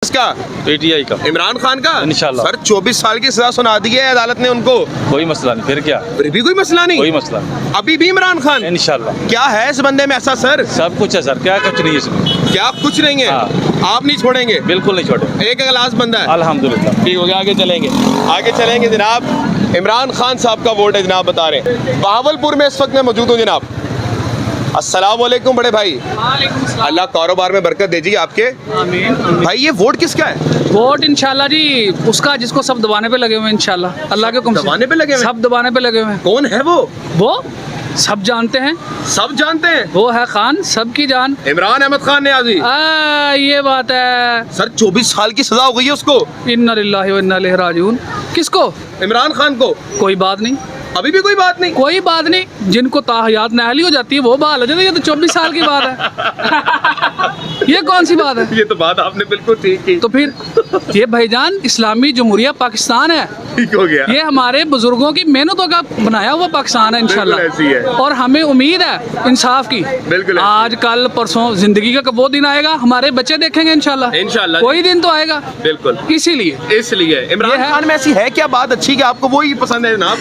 किसका? पीटीआई का, इमरान खान का इंशाल्लाह। सर 24 साल की सजा सुना दी है अदालत ने उनको, कोई मसला नहीं। फिर क्या, फिर भी कोई मसला नहीं। कोई मसला नहीं, अभी भी इमरान खान इंशाल्लाह। क्या है इस बंदे में ऐसा सर? सब कुछ है सर, क्या कुछ नहीं है इसमें। क्या कुछ नहीं है? हाँ। आप नहीं छोड़ेंगे? बिल्कुल नहीं छोड़े, एक गिलास बंदा है। अल्हम्दुलिल्लाह। ठीक हो गया, आगे चलेंगे जनाब। इमरान खान साहब का वोट है जनाब, बता रहे हैं बहावलपुर में इस वक्त मैं मौजूद हूँ जनाब। अस्सलाम वालेकुम बड़े भाई, अल्लाह कारोबार में बरकत दीजिए आपके। आमीन। भाई ये वोट किसका है? वोट इंशाल्लाह जी उसका जिसको सब दबाने पे लगे हुए हैं इंशाल्लाह, अल्लाह के हुक्म से। दबाने पे लगे हुए हैं? सब दबाने पे लगे हुए हैं। कौन है वो सब जानते हैं, सब जानते हैं। वो है खान, सबकी जान। इमरान अहमद खान न्याजी। ये बात है। सर 24 साल की सजा हो गई है उसको, इन्ना लिल्लाहि व इन्ना इलैहि राजिऊन। किसको? इमरान खान को। कोई बात नहीं, अभी भी कोई बात नहीं। कोई बात नहीं। जिनको ताहयात नाहली हो जाती है वो बहाल हो जाती है। ये तो 24 साल की बात है। ये कौन सी बात है? ये तो बात आपने बिल्कुल ठीक की। तो फिर ये भाईजान इस्लामी जमहूरिया पाकिस्तान है। ठीक हो गया। ये हमारे बुजुर्गों की मेहनतों का बनाया हुआ पाकिस्तान है इंशाल्लाह। बिल्कुल ऐसी है। और हमें उम्मीद है इंसाफ की। बिल्कुल ऐसी। आज कल परसों जिंदगी का वो दिन आएगा, हमारे बच्चे देखेंगे इंशाल्लाह। इंशाल्लाह। कोई दिन तो आएगा। बिल्कुल। इसीलिए इसलिए इमरान ये है। खान में ऐसी है क्या बात अच्छी कि आपको वो ही पसंद है जनाब?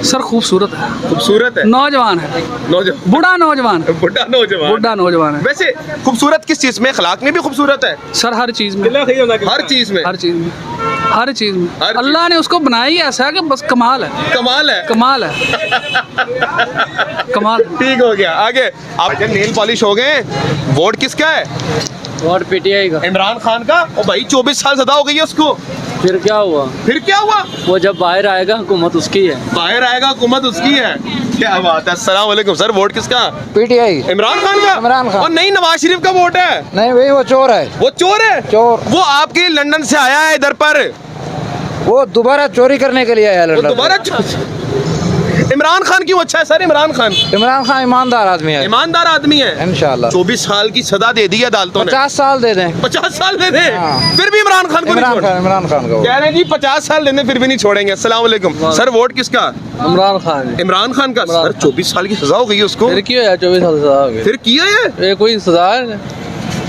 सर खूबसूरत है, खूबसूरत है, नौजवान है, नौजवान, बूढ़ा नौजवान है, बुढ़ा नौजवान, बूढ़ा नौजवान है। वैसे खूबसूरत किस चीज में? अखलाक में भी खूबसूरत है? सर हर चीज में, हर चीज में, हर चीज में, हर चीज में। हर चीज। अल्लाह ने उसको बनाया ही ऐसा है कि बस कमाल है, कमाल है। कमाल है, कमाल। ठीक हो गया, आगे आप नेल पॉलिश हो गए। वोट किसका है? और पीटीआई का। इमरान खान का। ओ भाई 24 साल सजा हो गई है उसको, फिर क्या हुआ? फिर क्या हुआ? वो जब बाहर आएगा हुकूमत उसकी है। बाहर आएगा हुकूमत उसकी है। क्या बात है। अस्सलाम वालेकुम सर, वोट किसका? पीटीआई। इमरान खान का। इमरान खान। और नहीं, नवाज शरीफ का वोट है। नहीं भाई वो चोर है, वो चोर है। चोर। वो आपके लंदन से आया है इधर पर, वो दोबारा चोरी करने के लिए आया वो लंदन दोबारा इमरान खान क्यों अच्छा है सर? इमरान खान से। इमरान खान ईमानदार आदमी है, ईमानदार आदमी है इंशाल्लाह। 24 साल की सजा दे दी है अदालतों ने। 50 साल दे दें। 50 साल दे दे, हाँ। फिर भी इमरान खान को नहीं छोड़। इमरान खान का कह रहे हैं जी 50 साल देने फिर भी नहीं छोड़ेंगे। अस्सलाम वालेकुम सर, वोट किसका? इमरान खान। इमरान खान का। सर 24 साल की सजा हो गई है उसको, फिर क्यों है 24 साल सजा हो गई? फिर किया है? ये कोई सजा है?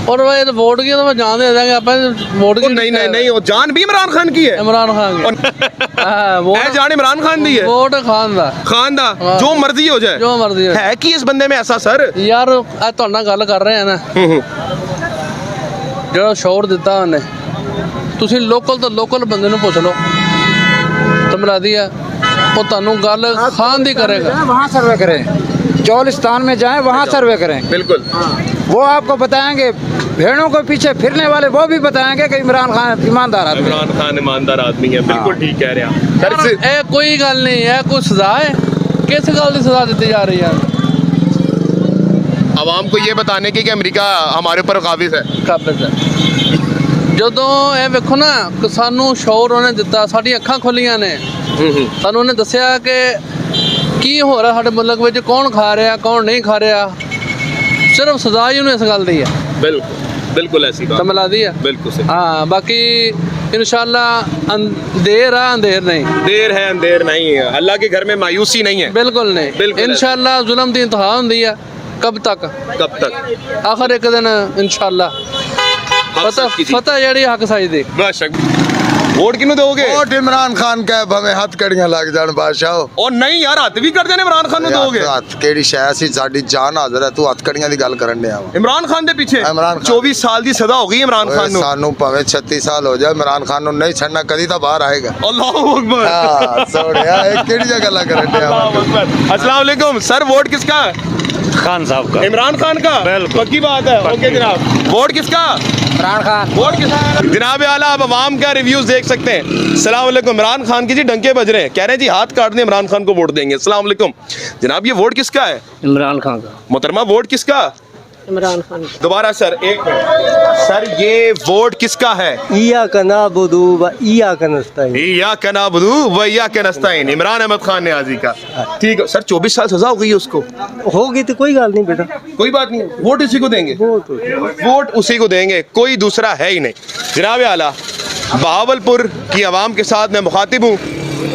और भाई तो वोट की तो मैं जान दे देंगे अपन वोट की। नहीं नहीं नहीं, वो जान भी इमरान खान की है। इमरान खान की। हाँ, है जान इमरान खान दी है। वोट खान दा खान दा हाँ। जो मर्जी हो जाए, जो मर्जी है कि इस बंदे में ऐसा सर? यार आज ਤੁਹਾਡੇ ਨਾਲ ਗੱਲ ਕਰ ਰਹੇ ਆ ਨਾ, ਜਿਹੜਾ ਸ਼ੋਰ ਦਿੱਤਾ ਉਹਨੇ, ਤੁਸੀਂ ਲੋਕਲ ਤੋਂ ਲੋਕਲ ਬੰਦੇ ਨੂੰ ਪੁੱਛ ਲਓ ਤਮਲਾ ਦੀ ਆ, ਉਹ ਤੁਹਾਨੂੰ ਗੱਲ ਖਾਨ ਦੀ ਕਰੇਗਾ। वहाँ सर्वे करें, चौलिस्तान में जाएं, वहाँ सर्वे करें। बिल्कुल। वो आपको बताएंगे, भेड़ों के पीछे फिरने वाले वो भी बताएंगे कि इमरान खान ईमानदार आदमी है। इमरान खान ईमानदार आदमी है, बिल्कुल ठीक कह रहे हैं सर। ਇਹ ਕੋਈ ਗੱਲ ਨਹੀਂ ਹੈ, ਕੋਈ ਸਜ਼ਾ ਹੈ? किस ਗੱਲ ਦੀ सजा ਦਿੱਤੀ जा रही है? आवाम को ये बताने की कि अमेरिका हमारे ऊपर काबिज है। ਕਾਬਿਜ਼ ਹੈ। ਜਦੋਂ ਇਹ ਵੇਖੋ ਨਾ ਕਿ ਸਾਨੂੰ ਸ਼ੌਰ ਉਹਨੇ ਦਿੱਤਾ, ਸਾਡੀਆਂ ਅੱਖਾਂ ਖੁੱਲੀਆਂ ਨੇ, ਸਾਨੂੰ ਉਹਨੇ ਦੱਸਿਆ ਕਿ ਕੀ ਹੋ ਰਿਹਾ ਸਾਡੇ ਮੁਲਕ ਵਿੱਚ, ਕੌਣ ਖਾ ਰਿਹਾ ਕੌਣ ਨਹੀਂ ਖਾ ਰਿਹਾ। ਸਿਰਫ ਸਜ਼ਾ ਹੀ ਉਹਨੂੰ ਇਸ ਗੱਲ ਦੀ ਹੈ। बिल्कुल बिल्कुल ऐसी बात, ਤਮਲਾ ਦੀ ਹੈ। बिल्कुल सही। हाँ बाकी इंशाल्लाह देर है अंधेर नहीं। देर है अंधेर नहीं है, अल्लाह के घर में मायूसी नहीं है। बिल्कुल नहीं। बिल्कुल इंशाल्लाह जुल्म दी इंतहा होंदी है। कब तक? कब तक? आखिर एक दिन इंशाल्लाह फतह जड़ी हक साई दी। बेशक। वोट किन्नू दोगे? वोट इमरान खान का भाਵੇਂ हथ कड़ियां लग जान बादशाह। और नहीं यार, हथ भी कर देने इमरान खान ਨੂੰ दोगे? हथ केड़ी शय सी साडी जान हाਜ਼ਰ है, तू हथ कड़ियां दी गल करन दे आ। इमरान खान दे पीछे इमरान खान। 24 साल ਦੀ सजा हो गई इमरान खान ਨੂੰ। सानू भाਵੇਂ 36 साल हो जाए, इमरान खान ਨੂੰ नहीं छड़ना, कदी तो बाहर आएगा। अल्लाहू अकबर। हां सोनिया ये केड़ी गल्ला करन दे आ। अल्लाहू अकबर। अस्सलाम वालेकुम सर, वोट किसका? खान साहब का। इमरान खान का। पक्की बात है। ओके जनाब, वोट किसका? इमरान खान। वोट किसका? जनाब आला, आप अवाम का रिव्यूज देख सकते हैं। अस्सलाम वालेकुम। इमरान खान की जी डंके बज रहे हैं, कह रहे हैं जी हाथ काट दें इमरान खान को वोट देंगे। अस्सलाम वालेकुम जनाब, ये वोट किसका है? इमरान खान का। मोहतरमा वोट किसका? इमरान खान। दोबारा सर, एक मिनट सर, ये वोट किसका है? इय्याका नअबुदु व इय्याका नस्तईन। इय्याका नअबुदु व इय्याका नस्तईन, इमरान अहमद खान न्याजी का। ठीक है सर, 24 साल सजा हो गई है उसको। होगी तो कोई गल नहीं बेटा, कोई बात नहीं, वोट उसी को देंगे, वोट उसी को देंगे, कोई दूसरा है ही नहीं। जनाब आला, बहावलपुर की आवाम के साथ मैं मुखातिब हूँ।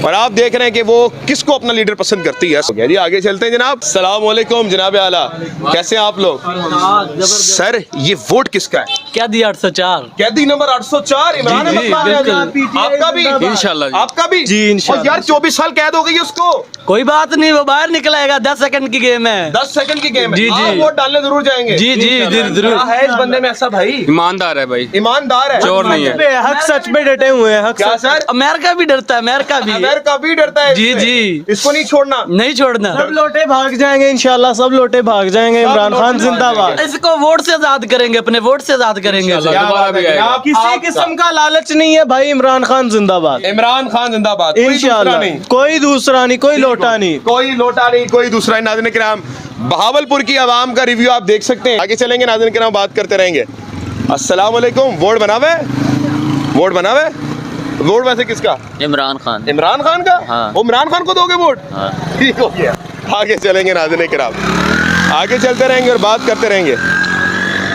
और आप देख रहे हैं कि वो किसको अपना लीडर पसंद करती है। जी आगे चलते हैं जनाब। अस्सलाम वालेकुम जनाब आला, कैसे हैं आप लोग? सर ये वोट किसका है? क्या दिया 804? कैदी नंबर 804 इमरान अहमद खान है। आपका भी? इंशाल्लाह। आपका भी? जी, इंशाल्लाह। और यार 24 साल कैद हो गई है उसको। कोई बात नहीं, वो बाहर निकलेगा। 10 सेकंड की गेम है। 10 सेकंड की गेम है। जी, जी। आप वोट डालने जरूर जाएंगे। जी जी जरूर। क्या है इस बंदे में ऐसा भाई? ईमानदार है भाई, ईमानदार है, चोर नहीं है। हक सच पे डटे हुए हैं। हक क्या सर? अमेरिका भी डरता है, अमेरिका भी। अमेरिका भी डरता है जी, इससे। जी। इसको नहीं छोड़ना। नहीं छोड़ना। सब लोटे भाग जाएंगे इंशाल्लाह, सब लोटे भाग जाएंगे। इमरान खान जिंदाबाद। इसको वोट से आजाद करेंगे, अपने वोट से आजाद करेंगे। क्या बात है जनाब? किसी किस्म का लालच नहीं है भाई। इमरान खान जिंदाबाद, इमरान खान जिंदाबाद। कोई दूसरा इंशाल्लाह। नहीं, कोई दूसरा नहीं, कोई लोटा नहीं। कोई लोटा नहीं, कोई दूसरा नहीं। नाज़रीन किराम, बहावलपुर की आवाम का रिव्यू आप देख सकते हैं। आगे चलेंगे नाज़रीन किराम, बात करते रहेंगे। अस्सलाम वालेकुम। वोट बनावे? वोट बनावे? वोट वैसे किसका? इमरान खान। इमरान खान का? हाँ। वो इमरान खान को दोगे वोट? ठीक हो गया। आगे चलेंगे नाज़रीन किराम, आगे चलते रहेंगे और बात करते रहेंगे।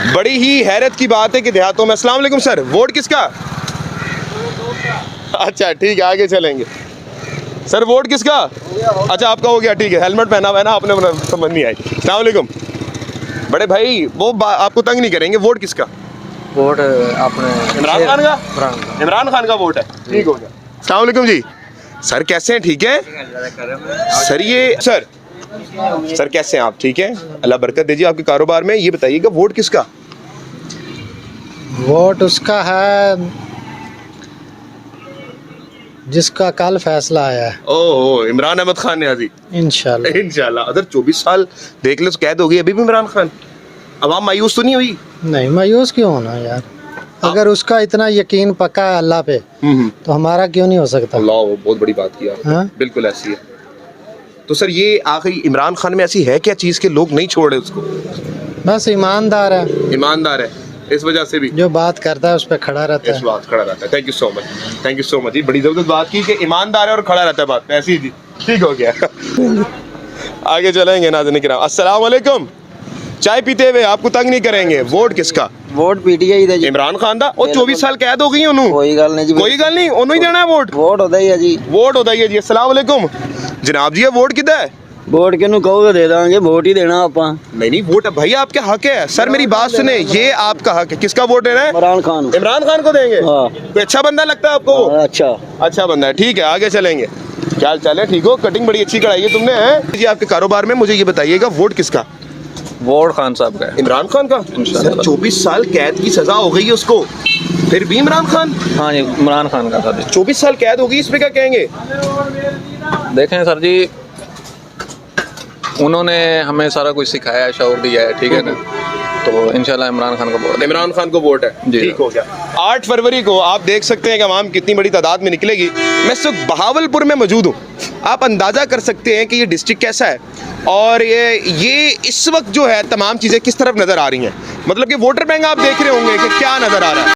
बड़ी ही हैरत की बात है कि देहातों में। अस्सलाम वालेकुम सर, वोट किसका? अच्छा ठीक है, आगे चलेंगे। सर वोट किसका? अच्छा आपका हो गया, ठीक है। हेलमेट पहना हुआ है ना आपने, समझ नहीं आई। अस्सलाम वालेकुम बड़े भाई, वो आपको तंग नहीं करेंगे। वोट किसका? वोट अपने इमरान खान का? इमरान खान का वोट है, ठीक हो गया। अस्सलाम वालेकुम जी। सर कैसे हैं? ठीक है सर। ये सर कैसे हैं आप? ठीक है, अल्लाह बरकत दीजिए आपके कारोबार में। ये बताइएगा वोट किसका? वोट उसका है जिसका कल फैसला आया है, ओह इमरान अहमद खान न्याजी। इंशाल्लाह। इंशाल्लाह। अगर 24 साल देख ले तो कैद हो गई, अभी भी इमरान खान। अवाम मायूस तो नहीं हुई? नहीं मायूस क्यों होना यार, अगर उसका इतना यकीन पक्का है अल्लाह पे तो हमारा क्यों नहीं हो सकता। अल्लाह, वो बहुत बड़ी बात की आपने। हाँ? बिल्कुल ऐसी है। तो सर ये आखिरी इमरान खान में ऐसी है क्या चीज़ के लोग नहीं छोड़ रहे उसको? बस ईमानदार है, ईमानदार है, इस वजह से भी जो बात करता है उस पर खड़ा रहता इस है। बात खड़ा रहता है। Thank you so much, thank you so much जी। बड़ी जबरदस्त बात की कि ईमानदार है और खड़ा रहता है, बात ऐसी ही जी। ठीक हो गया। आगे चलेंगे नाज़रीन किराम। अस्सलाम वालेकुम। चाय पीते हुए आपको तंग नहीं करेंगे। वोट किसका? वोट पीटीआई दा जी। इमरान खान दा। और 24 साल कैद हो गई उन्होंने। कोई गल नहीं जी, कोई गल नहीं, उन्होंने ही देना है वोट। वोट होता ही है जी। वोट होता ही है जी। अस्सलाम वालेकुम जनाब जी, ये वोट किधर है? वोट किन्नू कहोगे दे देंगे, वोट ही देना आपा। नहीं वोट भाई आपके हक है। सर मेरी बात सुने, ये आपका हक है। किसका वोट देना है? इमरान खान। इमरान खान को देंगे। हाँ। कोई अच्छा बंदा लगता है आपको? अच्छा। अच्छा बंदा है, ठीक है। आगे चलेंगे। क्या हाल चाल है? ठीक हो? कटिंग बड़ी अच्छी कराई है तुमने, हैं जी। आपके कारोबार में मुझे ये बताइएगा वोट किसका? वोट खान साहब का है। इमरान खान का? सर 24 साल कैद की सजा हो गई है उसको, फिर भी इमरान खान? हाँ जी, इमरान खान का सर। 24 साल कैद हो गई, इस पे क्या कहेंगे? देखें सर जी, उन्होंने हमें सारा कुछ सिखाया है, शौक दिया है, ठीक है ना। तो इंशाल्लाह इमरान खान को वोट। इमरान खान को वोट है, जी। ठीक हो गया। 8 फरवरी को आप देख सकते हैं कि आवाम कितनी बड़ी तादाद में निकलेगी। मैं इस वक्त बहावलपुर में मौजूद हूँ। आप अंदाज़ा कर सकते हैं कि ये डिस्ट्रिक्ट कैसा है और ये इस वक्त जो है तमाम चीज़ें किस तरफ नज़र आ रही हैं। मतलब कि वोटर बैंक आप देख रहे होंगे कि क्या नज़र आ रहा है।